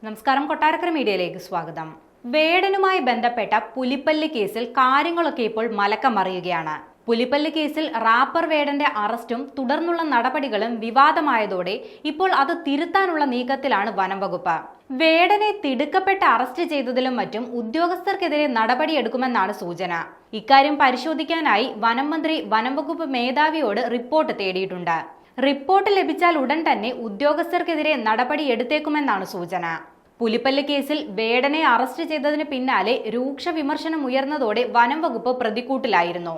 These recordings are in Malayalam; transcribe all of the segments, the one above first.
നമസ്കാരം, കൊട്ടാരക്കര മീഡിയയിലേക്ക് സ്വാഗതം. വേടനുമായി ബന്ധപ്പെട്ട പുലിപ്പല്ല് കേസിൽ കാര്യങ്ങളൊക്കെ ഇപ്പോൾ മലക്കം മറിയുകയാണ്. പുലിപ്പല്ല് കേസിൽ റാപ്പർ വേടന്റെ അറസ്റ്റും തുടർന്നുള്ള നടപടികളും വിവാദമായതോടെ ഇപ്പോൾ അത് തിരുത്താനുള്ള നീക്കത്തിലാണ് വനം വകുപ്പ്. വേടനെ തിടുക്കപ്പെട്ട് അറസ്റ്റ് ചെയ്തതിലും മറ്റും ഉദ്യോഗസ്ഥർക്കെതിരെ നടപടിയെടുക്കുമെന്നാണ് സൂചന. ഇക്കാര്യം പരിശോധിക്കാനായി വനം മന്ത്രി വനം വകുപ്പ് മേധാവിയോട് റിപ്പോർട്ട് തേടിയിട്ടുണ്ട്. റിപ്പോർട്ട് ലഭിച്ചാൽ ഉടൻ തന്നെ ഉദ്യോഗസ്ഥർക്കെതിരെ നടപടിയെടുത്തേക്കുമെന്നാണ് സൂചന. പുലിപ്പല്ല് കേസിൽ വേടനെ അറസ്റ്റ് ചെയ്തതിന് പിന്നാലെ രൂക്ഷ വിമർശനം ഉയർന്നതോടെ വനം വകുപ്പ് പ്രതിക്കൂട്ടിലായിരുന്നു.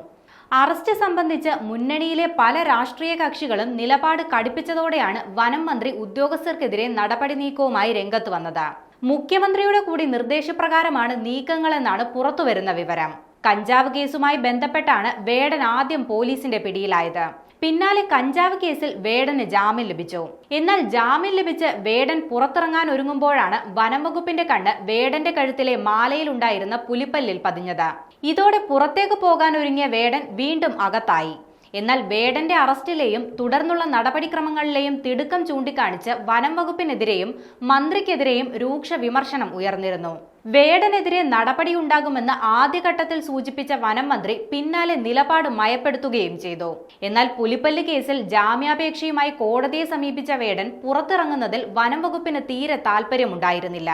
അറസ്റ്റ് സംബന്ധിച്ച് മുന്നണിയിലെ പല രാഷ്ട്രീയ കക്ഷികളും നിലപാട് കടുപ്പിച്ചതോടെയാണ് വനം മന്ത്രി ഉദ്യോഗസ്ഥർക്കെതിരെ നടപടി നീക്കവുമായി രംഗത്ത് വന്നത്. മുഖ്യമന്ത്രിയുടെ കൂടി നിർദ്ദേശപ്രകാരമാണ് നീക്കങ്ങളെന്നാണ് പുറത്തുവരുന്ന വിവരം. കഞ്ചാവ് കേസുമായി ബന്ധപ്പെട്ടാണ് വേടൻ ആദ്യം പോലീസിന്റെ പിടിയിലായത്. പിന്നാലെ കഞ്ചാവ് കേസിൽ വേടന് ജാമ്യം ലഭിച്ചു. എന്നാൽ ജാമ്യം ലഭിച്ച് വേടൻ പുറത്തിറങ്ങാൻ ഒരുങ്ങുമ്പോഴാണ് വനം വകുപ്പിന്റെ കണ്ണ് വേടന്റെ കഴുത്തിലെ മാലയിലുണ്ടായിരുന്ന പുലിപ്പല്ലിൽ പതിഞ്ഞത്. ഇതോടെ പുറത്തേക്ക് പോകാൻ ഒരുങ്ങിയ വേടൻ വീണ്ടും അകത്തായി. എന്നാൽ വേടന്റെ അറസ്റ്റിലെയും തുടർന്നുള്ള നടപടിക്രമങ്ങളിലെയും തിടുക്കം ചൂണ്ടിക്കാണിച്ച് വനം വകുപ്പിനെതിരെയും മന്ത്രിക്കെതിരെയും രൂക്ഷ വിമർശനം ഉയർന്നിരുന്നു. വേടനെതിരെ നടപടിയുണ്ടാകുമെന്ന് ആദ്യഘട്ടത്തിൽ സൂചിപ്പിച്ച വനം മന്ത്രി പിന്നാലെ നിലപാട് മയപ്പെടുത്തുകയും ചെയ്തു. എന്നാൽ പുലിപ്പല്ല് കേസിൽ ജാമ്യാപേക്ഷയുമായി കോടതിയെ സമീപിച്ച വേടൻ പുറത്തിറങ്ങുന്നതിൽ വനം വകുപ്പിന് തീരെ താല്പര്യമുണ്ടായിരുന്നില്ല.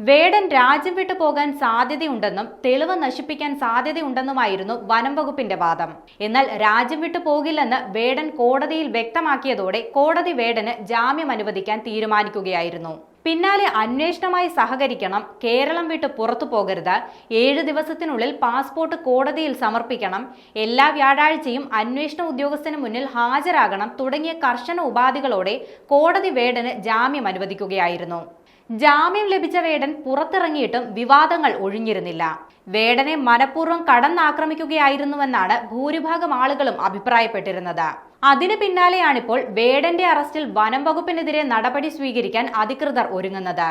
വേടൻ രാജ്യം വിട്ടു പോകാൻ സാധ്യതയുണ്ടെന്നും തെളിവ് നശിപ്പിക്കാൻ സാധ്യതയുണ്ടെന്നുമായിരുന്നു വനം വകുപ്പിന്റെ വാദം. എന്നാൽ രാജ്യം വിട്ടു പോകില്ലെന്ന് വേടൻ കോടതിയിൽ വ്യക്തമാക്കിയതോടെ കോടതി വേടന് ജാമ്യം അനുവദിക്കാൻ തീരുമാനിക്കുകയായിരുന്നു. പിന്നാലെ അന്വേഷണമായി സഹകരിക്കണം, കേരളം വിട്ട് പുറത്തു പോകരുത്, 7 ദിവസത്തിനുള്ളിൽ പാസ്പോർട്ട് കോടതിയിൽ സമർപ്പിക്കണം, എല്ലാ വ്യാഴാഴ്ചയും അന്വേഷണ ഉദ്യോഗസ്ഥന് മുന്നിൽ ഹാജരാകണം തുടങ്ങിയ കർശന ഉപാധികളോടെ കോടതി വേടന് ജാമ്യം അനുവദിക്കുകയായിരുന്നു. ജാമ്യം ലഭിച്ച വേടൻ പുറത്തിറങ്ങിയിട്ടും വിവാദങ്ങൾ ഒഴിഞ്ഞിരുന്നില്ല. വേടനെ മനഃപൂർവ്വം കടന്നാക്രമിക്കുകയായിരുന്നുവെന്നാണ് ഭൂരിഭാഗം ആളുകളും അഭിപ്രായപ്പെട്ടിരുന്നത്. അതിന് പിന്നാലെയാണിപ്പോൾ വേടന്റെ അറസ്റ്റിൽ വനം വകുപ്പിനെതിരെ നടപടി സ്വീകരിക്കാൻ അധികൃതർ ഒരുങ്ങുന്നത്.